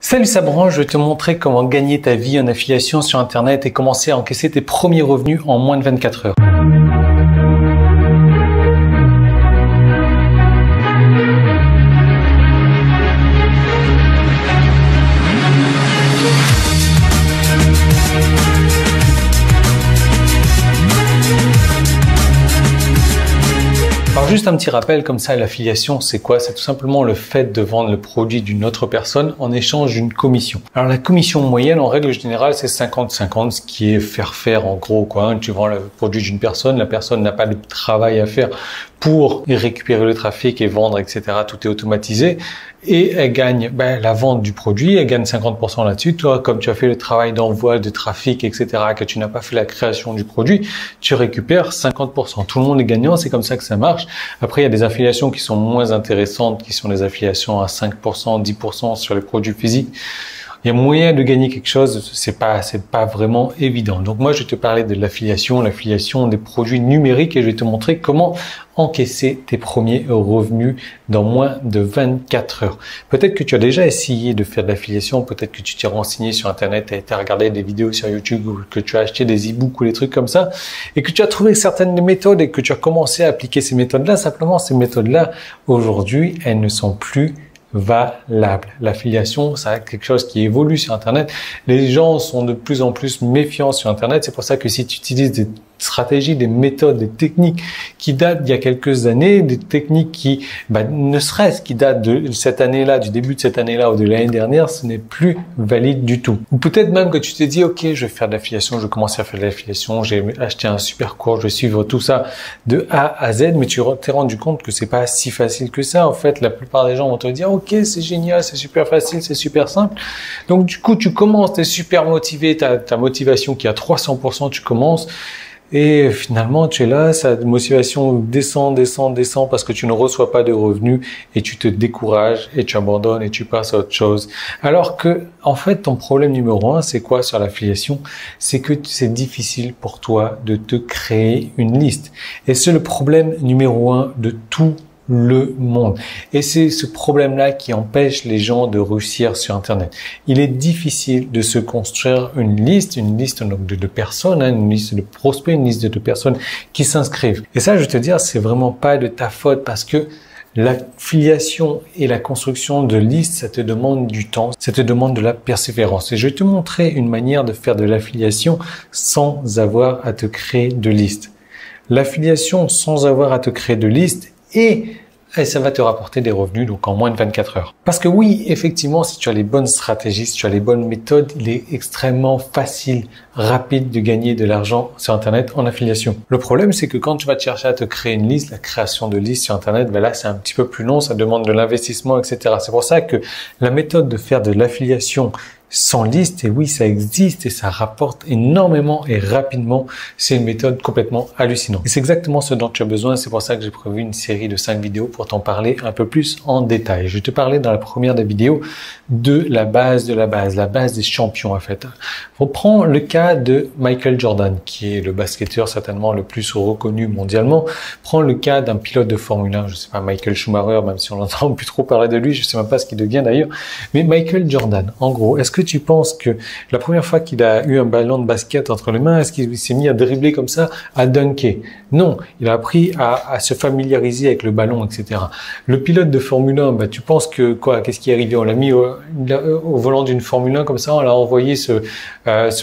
Salut Sabran, je vais te montrer comment gagner ta vie en affiliation sur Internet et commencer à encaisser tes premiers revenus en moins de 24 heures. Alors juste un petit rappel comme ça, l'affiliation c'est quoi? C'est tout simplement le fait de vendre le produit d'une autre personne en échange d'une commission. Alors la commission moyenne en règle générale c'est 50-50, ce qui est faire en gros quoi. Tu vends le produit d'une personne, la personne n'a pas de travail à faire pour récupérer le trafic et vendre, etc. Tout est automatisé et elle gagne la vente du produit, elle gagne 50% là-dessus. Toi, comme tu as fait le travail d'envoi, de trafic, etc., que tu n'as pas fait la création du produit, tu récupères 50%. Tout le monde est gagnant, c'est comme ça que ça marche. Après, il y a des affiliations qui sont moins intéressantes, qui sont des affiliations à 5%, 10% sur les produits physiques. Il y a moyen de gagner quelque chose, c'est pas vraiment évident. Donc moi, je vais te parler de l'affiliation des produits numériques et je vais te montrer comment encaisser tes premiers revenus dans moins de 24 heures. Peut-être que tu as déjà essayé de faire de l'affiliation, peut-être que tu t'es renseigné sur Internet, tu as été regarder des vidéos sur YouTube ou que tu as acheté des e-books ou des trucs comme ça et que tu as trouvé certaines méthodes et que tu as commencé à appliquer ces méthodes-là. Simplement, ces méthodes-là, aujourd'hui, elles ne sont plus valable. L'affiliation, c'est quelque chose qui évolue sur Internet. Les gens sont de plus en plus méfiants sur Internet. C'est pour ça que si tu utilises des stratégies, des méthodes, des techniques qui datent d'il y a quelques années, des techniques qui, ne serait-ce qui datent de cette année-là, du début de cette année-là ou de l'année dernière, ce n'est plus valide du tout. Ou peut-être même que tu t'es dit, ok, je vais faire de l'affiliation, je vais commencer à faire de l'affiliation, j'ai acheté un super cours, je vais suivre tout ça de A à Z, mais tu t'es rendu compte que c'est pas si facile que ça. En fait, la plupart des gens vont te dire, ok, c'est génial, c'est super facile, c'est super simple. Donc du coup, tu commences, tu es super motivé, ta motivation qui est à 300%, tu commences. Et finalement, tu es là, sa motivation descend parce que tu ne reçois pas de revenus et tu te décourages et tu abandonnes et tu passes à autre chose. Alors que, en fait, ton problème numéro 1, c'est quoi sur l'affiliation? C'est que c'est difficile pour toi de te créer une liste. Et c'est le problème numéro 1 de tout le monde. Et c'est ce problème-là qui empêche les gens de réussir sur Internet. Il est difficile de se construire une liste donc de personnes, une liste de prospects, une liste de personnes qui s'inscrivent. Et ça, je veux te dire, c'est vraiment pas de ta faute parce que l'affiliation et la construction de listes, ça te demande du temps, ça te demande de la persévérance. Et je vais te montrer une manière de faire de l'affiliation sans avoir à te créer de liste. L'affiliation sans avoir à te créer de liste et ça va te rapporter des revenus donc en moins de 24 heures. Parce que oui, effectivement, si tu as les bonnes stratégies, si tu as les bonnes méthodes, il est extrêmement facile, rapide de gagner de l'argent sur Internet en affiliation. Le problème, c'est que quand tu vas te chercher à te créer une liste, la création de listes sur Internet, là, c'est un petit peu plus long, ça demande de l'investissement, etc. C'est pour ça que la méthode de faire de l'affiliation sans liste, et oui, ça existe et ça rapporte énormément et rapidement. C'est une méthode complètement hallucinante. Et c'est exactement ce dont tu as besoin. C'est pour ça que j'ai prévu une série de 5 vidéos pour t'en parler un peu plus en détail. Je vais te parler dans la première des vidéos de la base des champions en fait. On prend le cas de Michael Jordan, qui est le basketteur certainement le plus reconnu mondialement. Prends le cas d'un pilote de Formule 1, je sais pas, Michael Schumacher, même si on n'entend plus trop parler de lui, je sais même pas ce qu'il devient d'ailleurs. Mais Michael Jordan, en gros, est-ce que tu penses que la première fois qu'il a eu un ballon de basket entre les mains, est-ce qu'il s'est mis à dribbler comme ça, à dunker? Non, il a appris à se familiariser avec le ballon, etc. Le pilote de Formule 1, tu penses que quoi? Qu'est-ce qui est arrivé? On l'a mis au volant d'une Formule 1 comme ça, on l'a envoyé se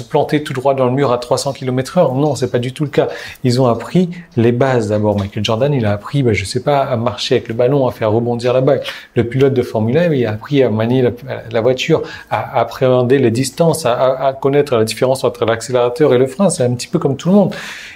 planter tout droit dans le mur à 300 km/h? Non, c'est pas du tout le cas. Ils ont appris les bases d'abord. Michael Jordan, il a appris, je sais pas, à marcher avec le ballon, à faire rebondir la balle. Le pilote de Formule 1, il a appris à manier la voiture, à appréhender les distances, à connaître la différence entre l'accélérateur et le frein. C'est un petit peu comme tout le monde.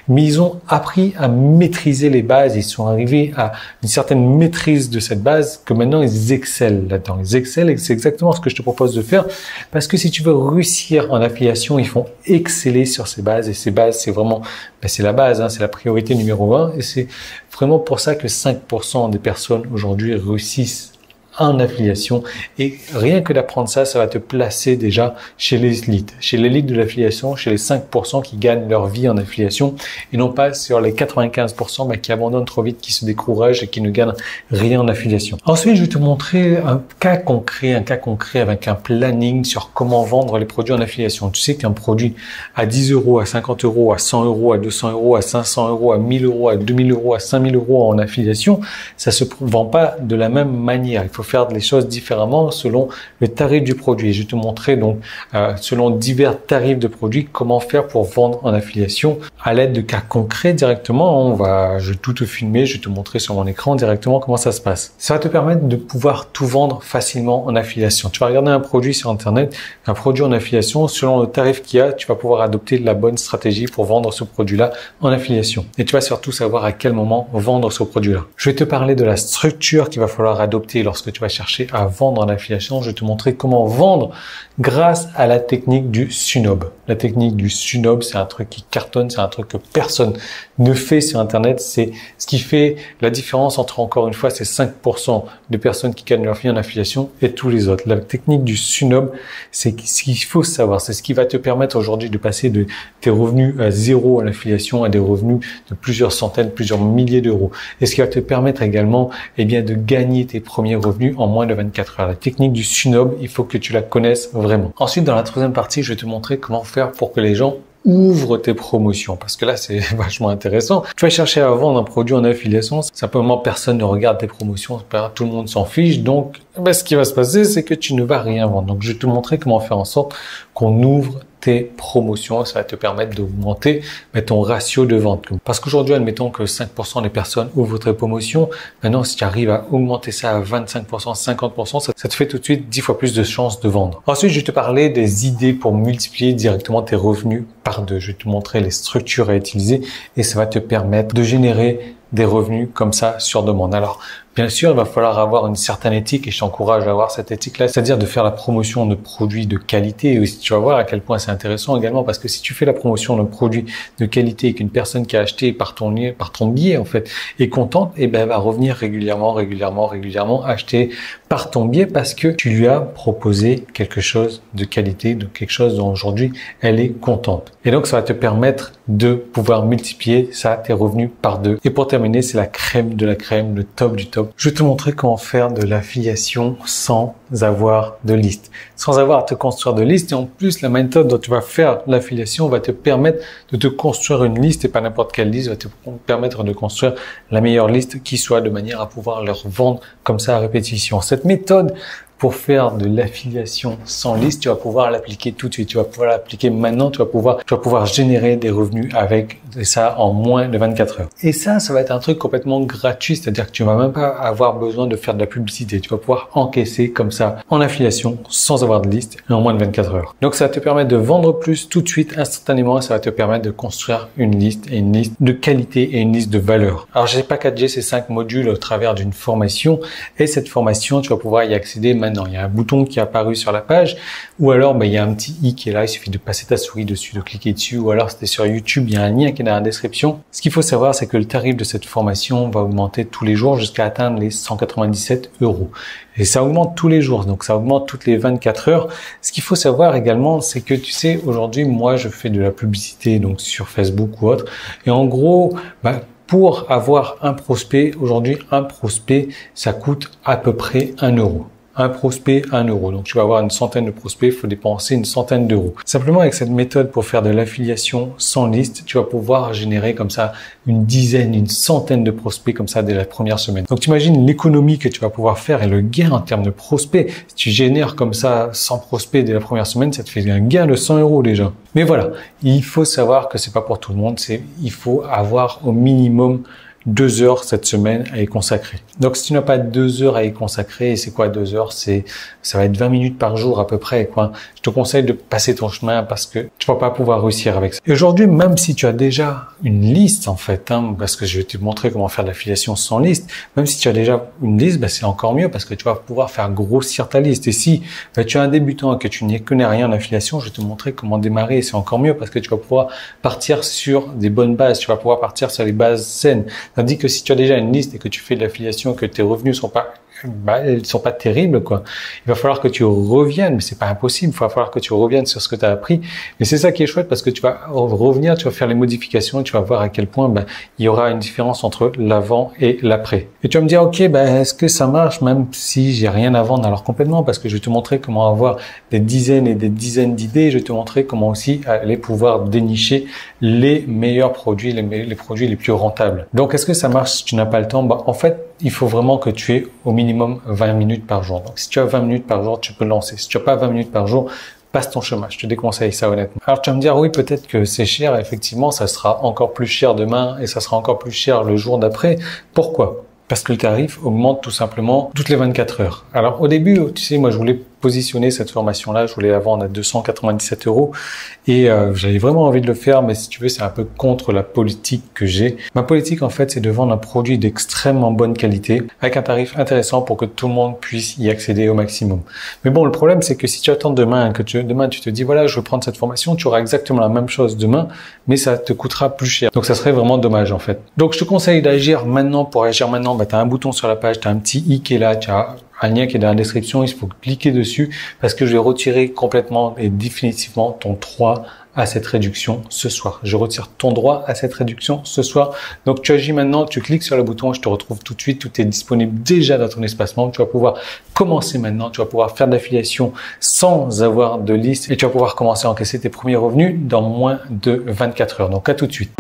Mais ils ont appris à maîtriser les bases. Ils sont arrivés à une certaine maîtrise de cette base que maintenant ils excellent là-dedans. Ils excellent et c'est exactement ce que je te propose de faire. Parce que si tu veux réussir en affiliation, il faut exceller sur ces bases. Et ces bases, c'est vraiment, c'est la base, c'est la priorité numéro 1. Et c'est vraiment pour ça que 5% des personnes aujourd'hui réussissent en affiliation. Et rien que d'apprendre ça, ça va te placer déjà chez l'élite. Chez l'élite de l'affiliation, chez les 5% qui gagnent leur vie en affiliation et non pas sur les 95% qui abandonnent trop vite, qui se découragent et qui ne gagnent rien en affiliation. Ensuite, je vais te montrer un cas concret avec un planning sur comment vendre les produits en affiliation. Tu sais qu'un produit à 10 euros, à 50 euros, à 100 euros, à 200 euros, à 500 euros, à 1000 euros, à 2000 euros, à 5000 euros en affiliation, ça se vend pas de la même manière. Il faut faire les choses différemment selon le tarif du produit. Je vais te montrer donc selon divers tarifs de produits comment faire pour vendre en affiliation à l'aide de cas concrets directement. Je vais tout te filmer, je vais te montrer sur mon écran directement comment ça se passe. Ça va te permettre de pouvoir tout vendre facilement en affiliation. Tu vas regarder un produit sur Internet, un produit en affiliation, selon le tarif qu'il y a, tu vas pouvoir adopter la bonne stratégie pour vendre ce produit-là en affiliation. Et tu vas surtout savoir à quel moment vendre ce produit-là. Je vais te parler de la structure qu'il va falloir adopter lorsque tu vas chercher à vendre en affiliation. Je vais te montrer comment vendre grâce à la technique du Sunob. La technique du Sunob, c'est un truc qui cartonne, c'est un truc que personne ne fait sur Internet. C'est ce qui fait la différence entre, encore une fois, ces 5% de personnes qui gagnent leur vie en affiliation et tous les autres. La technique du Sunob, c'est ce qu'il faut savoir. C'est ce qui va te permettre aujourd'hui de passer de tes revenus à zéro en affiliation à des revenus de plusieurs centaines, plusieurs milliers d'euros. Et ce qui va te permettre également, de gagner tes premiers revenus en moins de 24 heures. La technique du Sunob, il faut que tu la connaisses vraiment. Ensuite, dans la troisième partie, je vais te montrer comment faire pour que les gens ouvrent tes promotions, parce que là c'est vachement intéressant. Tu vas chercher à vendre un produit en affiliation, simplement personne ne regarde tes promotions, tout le monde s'en fiche, donc ce qui va se passer, c'est que tu ne vas rien vendre. Donc je vais te montrer comment faire en sorte qu'on ouvre tes promotions. Ça va te permettre d'augmenter ton ratio de vente. Parce qu'aujourd'hui, admettons que 5% des personnes ouvrent tes promotions. Maintenant, si tu arrives à augmenter ça à 25%, 50%, ça te fait tout de suite 10 fois plus de chances de vendre. Ensuite, je vais te parler des idées pour multiplier directement tes revenus par 2. Je vais te montrer les structures à utiliser et ça va te permettre de générer des revenus comme ça sur demande. Alors, bien sûr, il va falloir avoir une certaine éthique et je t'encourage à avoir cette éthique-là, c'est-à-dire de faire la promotion de produits de qualité. Et aussi, tu vas voir à quel point c'est intéressant également parce que si tu fais la promotion d'un produit de qualité et qu'une personne qui a acheté par ton biais en fait est contente, elle va revenir régulièrement acheter par ton biais parce que tu lui as proposé quelque chose de qualité, de quelque chose dont aujourd'hui elle est contente. Et donc, ça va te permettre de pouvoir multiplier ça, tes revenus par 2. Et pour terminer, c'est la crème de la crème, le top du top. Je vais te montrer comment faire de l'affiliation sans avoir de liste, sans avoir à te construire de liste. Et en plus, la méthode dont tu vas faire l'affiliation va te permettre de te construire une liste et pas n'importe quelle liste, va te permettre de construire la meilleure liste qui soit de manière à pouvoir leur vendre comme ça à répétition. Cette méthode pour faire de l'affiliation sans liste, tu vas pouvoir l'appliquer tout de suite. Tu vas pouvoir l'appliquer maintenant. Tu vas pouvoir générer des revenus avec ça en moins de 24 heures. Et ça va être un truc complètement gratuit. C'est-à-dire que tu vas même pas avoir besoin de faire de la publicité. Tu vas pouvoir encaisser comme ça en affiliation sans avoir de liste et en moins de 24 heures. Donc, ça va te permettre de vendre plus tout de suite, instantanément. Ça va te permettre de construire une liste et une liste de qualité et une liste de valeur. Alors, j'ai packagé ces 5 modules au travers d'une formation et cette formation, tu vas pouvoir y accéder maintenant. Il y a un bouton qui est apparu sur la page ou alors il y a un petit i qui est là, il suffit de passer ta souris dessus, de cliquer dessus ou alors c'était sur YouTube, il y a un lien qui est dans la description. Ce qu'il faut savoir, c'est que le tarif de cette formation va augmenter tous les jours jusqu'à atteindre les 197 €. Et ça augmente tous les jours, donc ça augmente toutes les 24 heures. Ce qu'il faut savoir également, c'est que tu sais, aujourd'hui, moi, je fais de la publicité donc sur Facebook ou autre. Et en gros, pour avoir un prospect, aujourd'hui, un prospect, ça coûte à peu près 1 €. Un prospect, 1 €. Donc, tu vas avoir une centaine de prospects, il faut dépenser une centaine d'euros. Simplement, avec cette méthode pour faire de l'affiliation sans liste, tu vas pouvoir générer comme ça une dizaine, une centaine de prospects comme ça dès la première semaine. Donc, tu imagines l'économie que tu vas pouvoir faire et le gain en termes de prospects. Si tu génères comme ça 100 prospects dès la première semaine, ça te fait un gain de 100 € déjà. Mais voilà, il faut savoir que c'est pas pour tout le monde. Il faut avoir au minimum 2 heures cette semaine à y consacrer. Donc, si tu n'as pas 2 heures à y consacrer, et c'est quoi 2 heures? Ça va être 20 minutes par jour à peu près, quoi. Je te conseille de passer ton chemin parce que tu vas pas pouvoir réussir avec ça. Et aujourd'hui, même si tu as déjà une liste, en fait, parce que je vais te montrer comment faire de l'affiliation sans liste, même si tu as déjà une liste, c'est encore mieux parce que tu vas pouvoir faire grossir ta liste. Et si tu es un débutant et que tu n'y connais rien en affiliation, je vais te montrer comment démarrer. C'est encore mieux parce que tu vas pouvoir partir sur des bonnes bases. Tu vas pouvoir partir sur les bases saines. Tandis que si tu as déjà une liste et que tu fais de l'affiliation et que tes revenus sont pas elles sont pas terribles, quoi. Il va falloir que tu reviennes, mais c'est pas impossible. Il va falloir que tu reviennes sur ce que tu as appris. Mais c'est ça qui est chouette parce que tu vas revenir, tu vas faire les modifications et tu vas voir à quel point, il y aura une différence entre l'avant et l'après. Et tu vas me dire, ok, est-ce que ça marche même si j'ai rien à vendre? Alors complètement, parce que je vais te montrer comment avoir des dizaines et des dizaines d'idées. Je vais te montrer comment aussi aller pouvoir dénicher les meilleurs produits, les produits les plus rentables. Donc, est-ce que ça marche si tu n'as pas le temps? En fait, il faut vraiment que tu aies au minimum 20 minutes par jour. Donc, si tu as 20 minutes par jour, tu peux lancer. Si tu n'as pas 20 minutes par jour, passe ton chemin. Je te déconseille ça honnêtement. Alors, tu vas me dire, oui, peut-être que c'est cher. Effectivement, ça sera encore plus cher demain et ça sera encore plus cher le jour d'après. Pourquoi? Parce que le tarif augmente tout simplement toutes les 24 heures. Alors, au début, tu sais, moi, je voulais positionner cette formation-là, je voulais la vendre à 297 € et j'avais vraiment envie de le faire, mais si tu veux, c'est un peu contre la politique que j'ai. Ma politique, en fait, c'est de vendre un produit d'extrêmement bonne qualité avec un tarif intéressant pour que tout le monde puisse y accéder au maximum. Mais bon, le problème, c'est que si tu attends demain, demain tu te dis, voilà, je veux prendre cette formation, tu auras exactement la même chose demain, mais ça te coûtera plus cher. Donc, ça serait vraiment dommage, en fait. Donc, je te conseille d'agir maintenant. Pour agir maintenant, tu as un bouton sur la page, tu as un petit i qui est là, tu as un lien qui est dans la description, il faut cliquer dessus parce que je vais retirer complètement et définitivement ton droit à cette réduction ce soir. Je retire ton droit à cette réduction ce soir. Donc, tu agis maintenant, tu cliques sur le bouton, je te retrouve tout de suite. Tout est disponible déjà dans ton espace membre. Tu vas pouvoir commencer maintenant. Tu vas pouvoir faire de l'affiliation sans avoir de liste et tu vas pouvoir commencer à encaisser tes premiers revenus dans moins de 24 heures. Donc, à tout de suite.